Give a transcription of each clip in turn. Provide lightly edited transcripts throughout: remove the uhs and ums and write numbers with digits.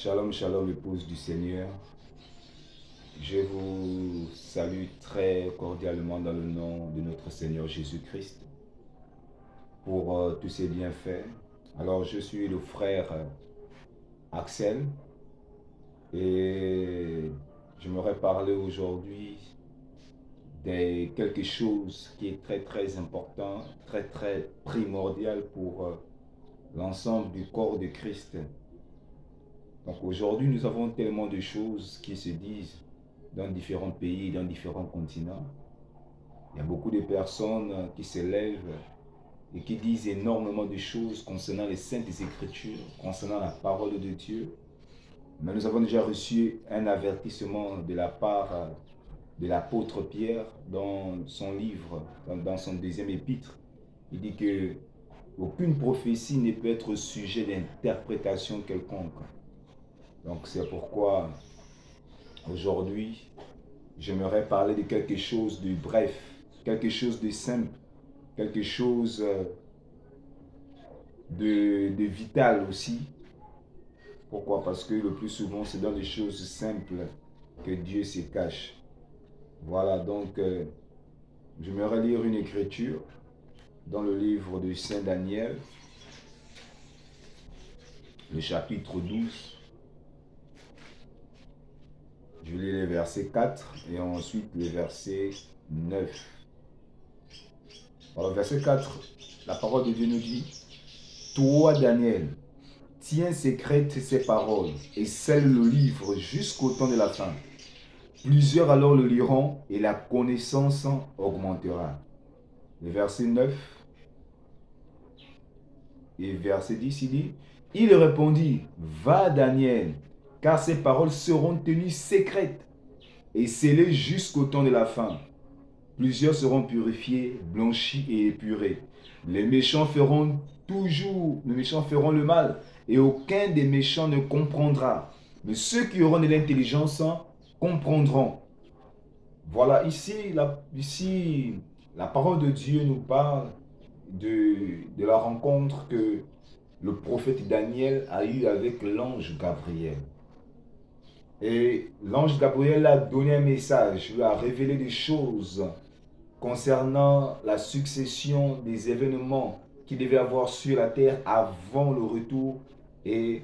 Shalom, shalom, épouse du Seigneur. Je vous salue très cordialement dans le nom de notre Seigneur Jésus-Christ pour tous ses bienfaits. Alors, je suis le frère Axel et j'aimerais parler aujourd'hui de quelque chose qui est très important, très primordial pour l'ensemble du corps de Christ. Donc aujourd'hui, nous avons tellement de choses qui se disent dans différents pays, dans différents continents. Il y a beaucoup de personnes qui se lèvent et qui disent énormément de choses concernant les Saintes Écritures, concernant la parole de Dieu. Mais nous avons déjà reçu un avertissement de la part de l'apôtre Pierre dans son livre, dans son deuxième épître. Il dit que aucune prophétie ne peut être sujet d'interprétation quelconque. Donc c'est pourquoi aujourd'hui, j'aimerais parler de quelque chose de bref, quelque chose de simple, quelque chose de vital aussi. Pourquoi? Parce que le plus souvent, c'est dans les choses simples que Dieu se cache. Voilà, donc j'aimerais lire une écriture dans le livre de Saint Daniel, le chapitre 12. Je lis les versets 4 et ensuite les versets 9. Alors, verset 4, la parole de Dieu nous dit: Toi, Daniel, tiens secrètes ces paroles et scelle le livre jusqu'au temps de la fin. Plusieurs alors le liront et la connaissance augmentera. Le verset 9 et verset 10, il dit: Il répondit: Va, Daniel, car ces paroles seront tenues secrètes et scellées jusqu'au temps de la fin. Plusieurs seront purifiés, blanchis et épurés. Les méchants feront le mal, et aucun des méchants ne comprendra. Mais ceux qui auront de l'intelligence comprendront. Voilà, ici, la parole de Dieu nous parle de la rencontre que le prophète Daniel a eue avec l'ange Gabriel. Et l'ange Gabriel a donné un message, lui a révélé des choses concernant la succession des événements qui devaient avoir sur la terre avant le retour et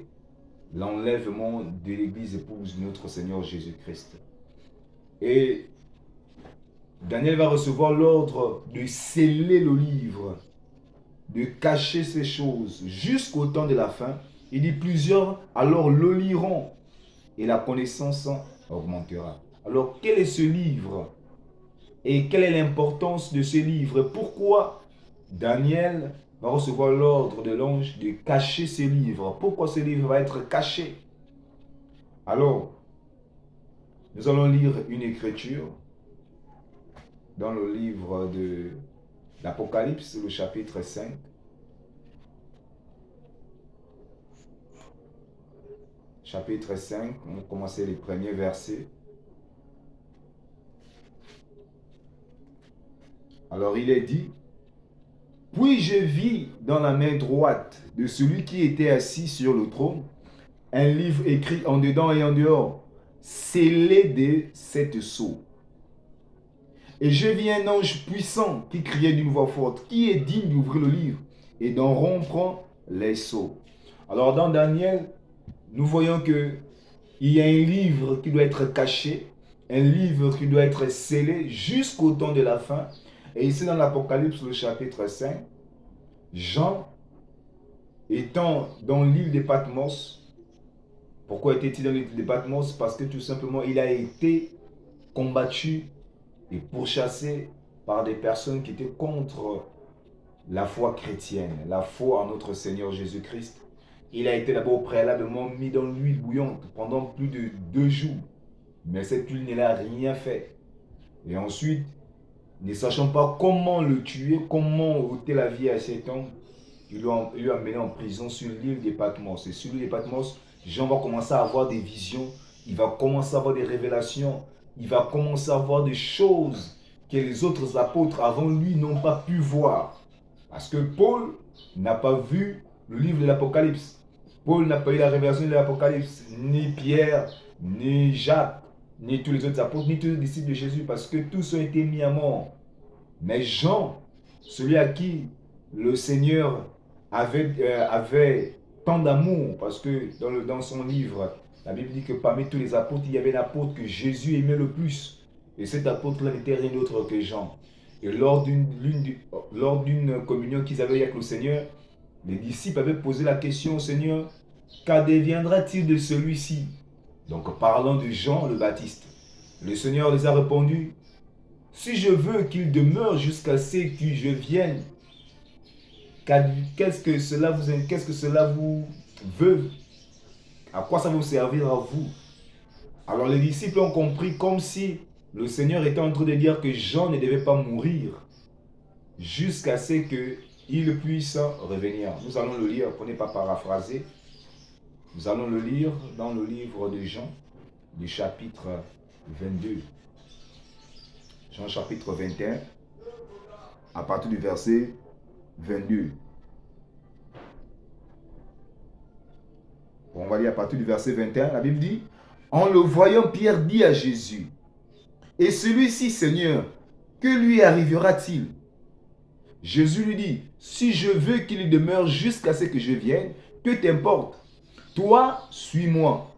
l'enlèvement de l'église épouse de notre Seigneur Jésus-Christ. Et Daniel va recevoir l'ordre de sceller le livre, de cacher ces choses jusqu'au temps de la fin. Il dit: plusieurs alors le liront et la connaissance augmentera. Alors quel est ce livre? Et quelle est l'importance de ce livre? Pourquoi Daniel va recevoir l'ordre de l'ange de cacher ce livre? Pourquoi ce livre va être caché? Alors, nous allons lire une écriture dans le livre de l'Apocalypse, le chapitre 5. Chapitre 5, on va commencer les premiers versets. Alors il est dit: Puis je vis dans la main droite de celui qui était assis sur le trône un livre écrit en dedans et en dehors, scellé de 7 sceaux. Et je vis un ange puissant qui criait d'une voix forte: Qui est digne d'ouvrir le livre et d'en rompre les sceaux? Alors dans Daniel, nous voyons qu'il y a un livre qui doit être caché, un livre qui doit être scellé jusqu'au temps de la fin. Et ici dans l'Apocalypse, le chapitre 5, Jean, étant dans l'île de Patmos, pourquoi était-il dans l'île de Patmos? Parce que tout simplement, il a été combattu et pourchassé par des personnes qui étaient contre la foi chrétienne, la foi en notre Seigneur Jésus-Christ. Il a été d'abord préalablement mis dans l'huile bouillante pendant plus de 2 jours. Mais cette huile n'a rien fait. Et ensuite, ne sachant pas comment le tuer, comment ôter la vie à cet homme, il lui a amené en prison sur l'île de Patmos. Et sur l'île de Patmos, Jean va commencer à avoir des visions, il va commencer à avoir des révélations, il va commencer à voir des choses que les autres apôtres avant lui n'ont pas pu voir. Parce que Paul n'a pas vu le livre de l'Apocalypse. Paul n'a pas eu la révélation de l'Apocalypse, ni Pierre, ni Jacques, ni tous les autres apôtres, ni tous les disciples de Jésus, parce que tous ont été mis à mort. Mais Jean, celui à qui le Seigneur avait tant d'amour, parce que dans son livre, la Bible dit que parmi tous les apôtres, il y avait l'apôtre que Jésus aimait le plus. Et cet apôtre-là n'était rien d'autre que Jean. Et lors d'une communion qu'ils avaient avec le Seigneur, les disciples avaient posé la question au Seigneur, qu'adviendra-t-il de celui-ci? Donc parlant de Jean le Baptiste. Le Seigneur les a répondu, si je veux qu'il demeure jusqu'à ce que je vienne, qu'est-ce que cela vous veut? À quoi ça va vous servir à vous? Alors les disciples ont compris comme si le Seigneur était en train de dire que Jean ne devait pas mourir jusqu'à ce qu'il puisse revenir. Nous allons le lire, pour ne pas paraphraser. Nous allons le lire dans le livre de Jean, du chapitre 22. Jean chapitre 21, à partir du verset 22. On va lire à partir du verset 21. La Bible dit, en le voyant, Pierre dit à Jésus, et celui-ci, Seigneur, que lui arrivera-t-il? Jésus lui dit, si je veux qu'il demeure jusqu'à ce que je vienne, que t'importe? Toi, suis-moi.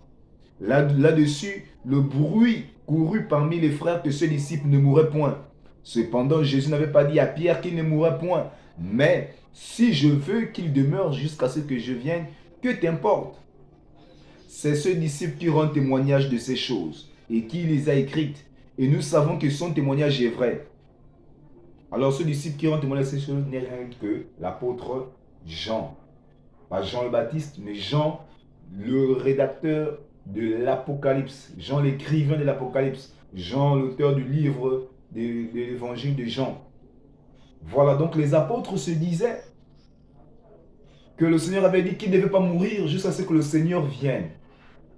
Là-dessus, le bruit courut parmi les frères que ce disciple ne mourrait point. Cependant, Jésus n'avait pas dit à Pierre qu'il ne mourrait point. Mais si je veux qu'il demeure jusqu'à ce que je vienne, que t'importe? C'est ce disciple qui rend témoignage de ces choses et qui les a écrites. Et nous savons que son témoignage est vrai. Alors ce disciple qui rend témoignage de ces choses n'est rien que l'apôtre Jean. Pas Jean le Baptiste, mais Jean, le rédacteur de l'Apocalypse. Jean, l'écrivain de l'Apocalypse. Jean, l'auteur du livre de l'évangile de Jean. Voilà, donc les apôtres se disaient que le Seigneur avait dit qu'il ne devait pas mourir jusqu'à ce que le Seigneur vienne.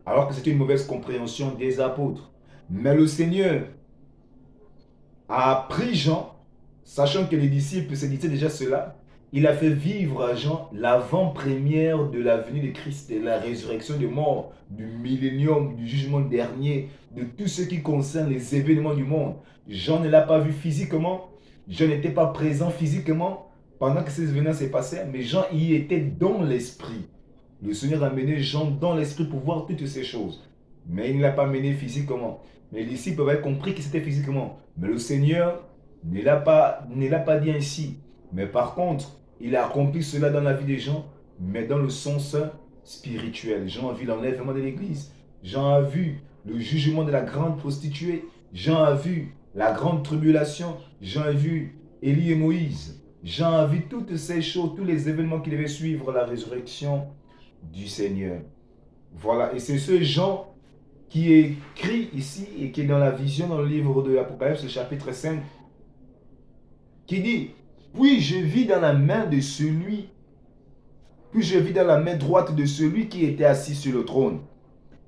Alors que c'était une mauvaise compréhension des apôtres. Mais le Seigneur a pris Jean, sachant que les disciples se disaient déjà cela, il a fait vivre à Jean l'avant-première de la venue de Christ, de la résurrection des morts, du millénium, du jugement dernier, de tout ce qui concerne les événements du monde. Jean ne l'a pas vu physiquement, Jean n'était pas présent physiquement pendant que ces événements se passaient, mais Jean y était dans l'esprit. Le Seigneur a mené Jean dans l'esprit pour voir toutes ces choses. Mais il ne l'a pas mené physiquement. Les disciples avaient compris que c'était physiquement. Mais le Seigneur ne l'a pas dit ainsi. Mais par contre, il a accompli cela dans la vie des gens, mais dans le sens spirituel. Jean a vu l'enlèvement de l'église. Jean a vu le jugement de la grande prostituée. Jean a vu la grande tribulation. Jean a vu Élie et Moïse. Jean a vu toutes ces choses, tous les événements qui devaient suivre la résurrection du Seigneur. Voilà, et c'est ce Jean qui est écrit ici et qui est dans la vision dans le livre de l'Apocalypse, le chapitre 5, qui dit, puis je vis dans la main droite de celui qui était assis sur le trône,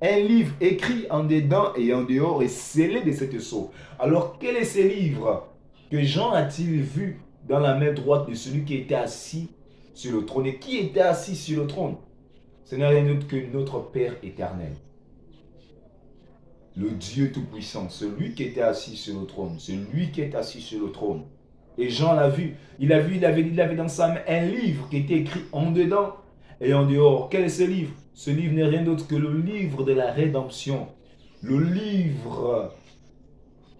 un livre écrit en dedans et en dehors et scellé de cette sceau. Alors quel est ce livre que Jean a-t-il vu dans la main droite de celui qui était assis sur le trône? Et qui était assis sur le trône? Ce n'est rien d'autre que notre Père éternel. Le Dieu Tout-Puissant, celui qui était assis sur le trône, celui qui est assis sur le trône. Et Jean l'a vu. Il avait dans sa main un livre qui était écrit en dedans et en dehors. Quel est ce livre? Ce livre n'est rien d'autre que le livre de la rédemption. Le livre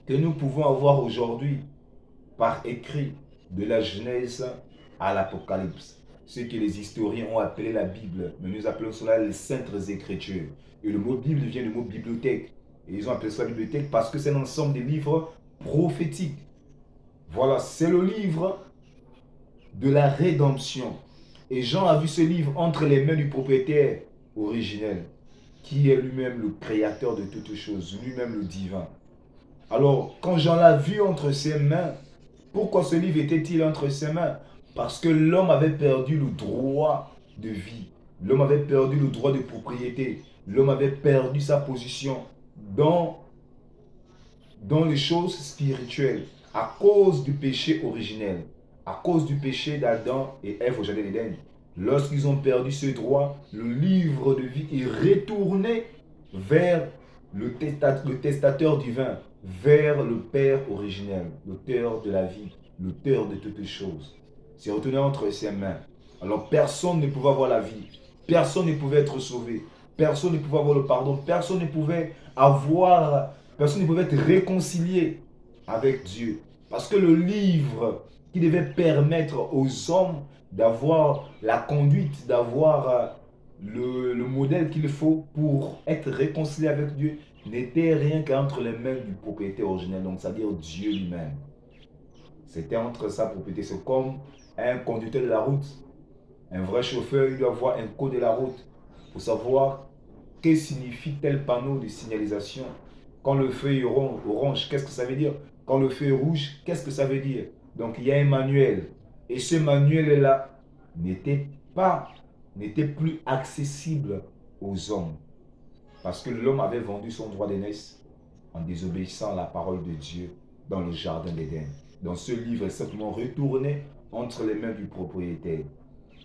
que nous pouvons avoir aujourd'hui par écrit de la Genèse à l'Apocalypse. Ce que les historiens ont appelé la Bible. Mais nous appelons cela les Saintes Écritures. Et le mot Bible vient du mot bibliothèque. Et ils ont appelé ça bibliothèque parce que c'est l'ensemble des livres prophétiques. Voilà, c'est le livre de la rédemption. Et Jean a vu ce livre entre les mains du propriétaire originel, qui est lui-même le créateur de toutes choses, lui-même le divin. Alors, quand Jean l'a vu entre ses mains, pourquoi ce livre était-il entre ses mains? Parce que l'homme avait perdu le droit de vie. L'homme avait perdu le droit de propriété. L'homme avait perdu sa position dans les choses spirituelles à cause du péché originel, à cause du péché d'Adam et Ève au jardin d'Éden. Lorsqu'ils ont perdu ce droit, le livre de vie est retourné vers le testateur divin, vers le Père originel, l'auteur de la vie, l'auteur de toutes choses. C'est retourné entre ses mains. Alors personne ne pouvait avoir la vie, personne ne pouvait être sauvé, personne ne pouvait avoir le pardon, personne ne pouvait être réconcilié avec Dieu. Parce que le livre qui devait permettre aux hommes d'avoir la conduite, d'avoir le modèle qu'il faut pour être réconcilié avec Dieu, n'était rien qu'entre les mains du propriétaire originel, donc c'est-à-dire Dieu lui-même. C'était entre sa propriété. C'est comme un conducteur de la route. Un vrai chauffeur, il doit avoir un code de la route pour savoir que signifie tel panneau de signalisation. Quand le feu est orange, qu'est-ce que ça veut dire? Quand le feu est rouge, qu'est-ce que ça veut dire? Donc il y a un manuel. Et ce manuel-là n'était plus accessible aux hommes. Parce que l'homme avait vendu son droit d'aînesse en désobéissant à la parole de Dieu dans le jardin d'Éden. Donc ce livre est simplement retourné entre les mains du propriétaire.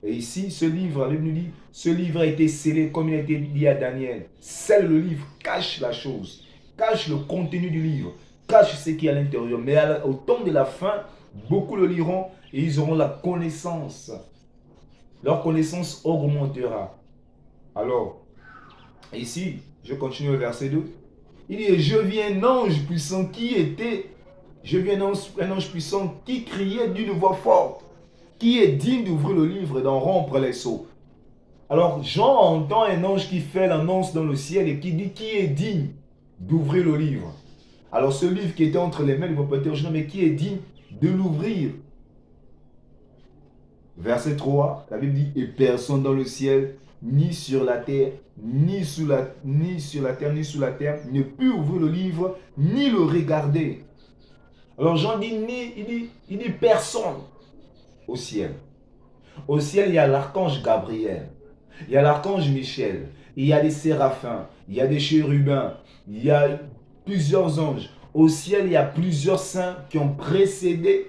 Et ici, ce livre, la Bible nous dit, ce livre a été scellé comme il a été dit à Daniel. Scelle le livre, cache la chose, cache le contenu du livre, cache ce qui est à l'intérieur. Mais au temps de la fin, beaucoup le liront et ils auront la connaissance. Leur connaissance augmentera. Alors, ici, je continue le verset 2. Il dit, je vis un ange puissant un ange puissant qui criait d'une voix forte, qui est digne d'ouvrir le livre et d'en rompre les sceaux. Alors Jean entend un ange qui fait l'annonce dans le ciel et qui dit qui est digne d'ouvrir le livre. Alors ce livre qui était entre les mains du propriétaire originel, mais qui est digne de l'ouvrir. Verset 3, la Bible dit, et personne dans le ciel, ni sur la terre, ni sur la terre, ni sous la terre, ne put ouvrir le livre, ni le regarder. Alors Jean dit, il dit personne au ciel. Au ciel, il y a l'archange Gabriel, il y a l'archange Michel, il y a des séraphins, il y a des chérubins, il y a plusieurs anges. Au ciel, il y a plusieurs saints qui ont précédé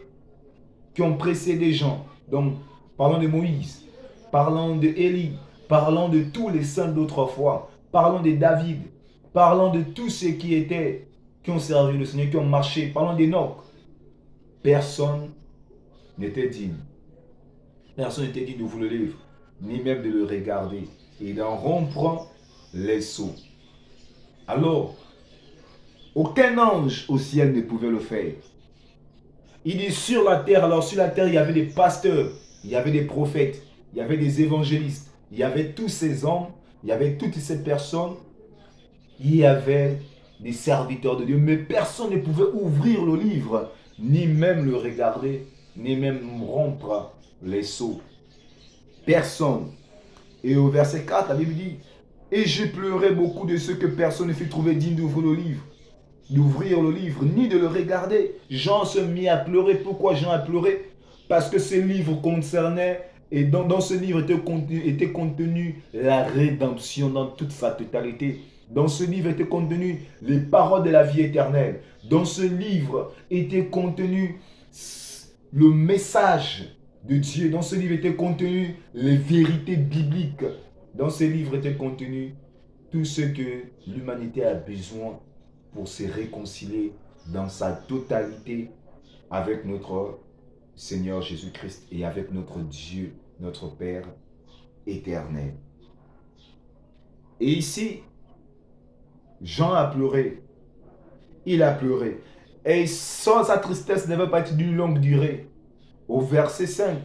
Jean. Donc, parlons de Moïse, parlons de Élie, parlons de tous les saints d'autrefois, parlons de David, parlons de tous ceux qui ont servi le Seigneur, qui ont marché, parlons d'Enoch. Personne n'était digne. Personne n'était digne d'ouvrir le livre, ni même de le regarder et d'en rompre les sceaux. Alors, aucun ange au ciel ne pouvait le faire. Il dit sur la terre, alors sur la terre, il y avait des pasteurs, il y avait des prophètes, il y avait des évangélistes, il y avait tous ces hommes, il y avait toutes ces personnes, il y avait des serviteurs de Dieu, mais personne ne pouvait ouvrir le livre, ni même le regarder, ni même rompre les sceaux. Personne. Et au verset 4, la Bible dit, et je pleurais beaucoup de ceux que personne ne fut trouvé digne d'ouvrir le livre, ni de le regarder. Jean se mit à pleurer. Pourquoi Jean a pleuré? Parce que ce livre concernait, et dans ce livre était contenu la rédemption dans toute sa totalité. Dans ce livre était contenu les paroles de la vie éternelle. Dans ce livre était contenu le message de Dieu. Dans ce livre était contenu les vérités bibliques. Dans ce livre était contenu tout ce que l'humanité a besoin pour se réconcilier dans sa totalité avec notre Seigneur Jésus-Christ et avec notre Dieu, notre Père éternel. Et ici, Jean a pleuré. Il a pleuré. Et sans sa tristesse ne va pas être d'une longue durée. Au verset 5,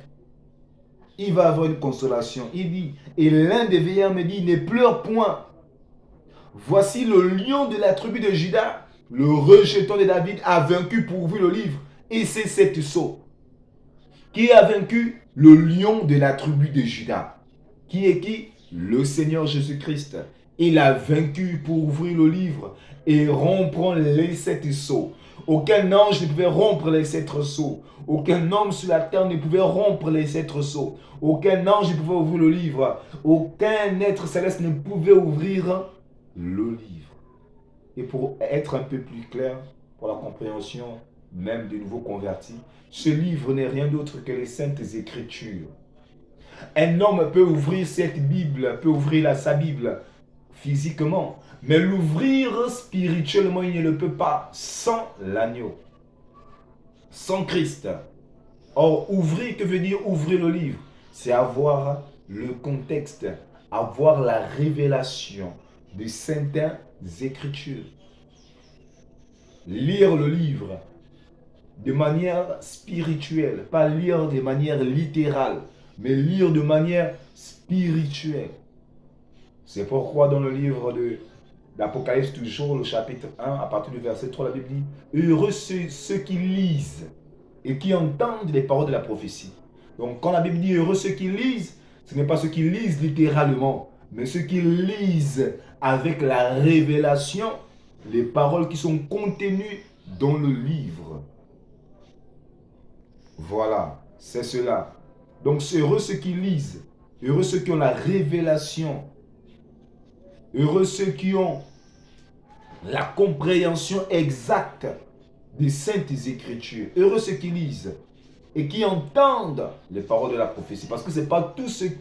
il va avoir une consolation. Il dit, et l'un des vieillards me dit, ne pleure point. Voici le lion de la tribu de Juda, le rejeton de David, a vaincu pour ouvrir le livre. Et c'est cet sceau. Qui a vaincu? Le lion de la tribu de Juda. Qui est qui? Le Seigneur Jésus-Christ. Il a vaincu pour ouvrir le livre et rompre les 7 sceaux. Aucun ange ne pouvait rompre les 7 sceaux. Aucun homme sur la terre ne pouvait rompre les 7 sceaux. Aucun ange ne pouvait ouvrir le livre. Aucun être céleste ne pouvait ouvrir le livre. Et pour être un peu plus clair, pour la compréhension même des nouveaux convertis, ce livre n'est rien d'autre que les saintes écritures. Un homme peut ouvrir cette Bible, peut ouvrir sa Bible physiquement, mais l'ouvrir spirituellement, il ne le peut pas sans l'agneau, sans Christ. Or, ouvrir, que veut dire ouvrir le livre? C'est avoir le contexte, avoir la révélation des saintes écritures. Lire le livre de manière spirituelle, pas lire de manière littérale, mais lire de manière spirituelle. C'est pourquoi dans le livre d'Apocalypse, toujours le chapitre 1, à partir du verset 3, la Bible dit « Heureux ceux qui lisent et qui entendent les paroles de la prophétie. » Donc quand la Bible dit « Heureux ceux qui lisent », ce n'est pas ceux qui lisent littéralement, mais ceux qui lisent avec la révélation, les paroles qui sont contenues dans le livre. Voilà, c'est cela. Donc c'est heureux ceux qui lisent, heureux ceux qui ont la révélation, heureux ceux qui ont la compréhension exacte des saintes écritures. Heureux ceux qui lisent et qui entendent les paroles de la prophétie. Parce que ce n'est pas tous ceux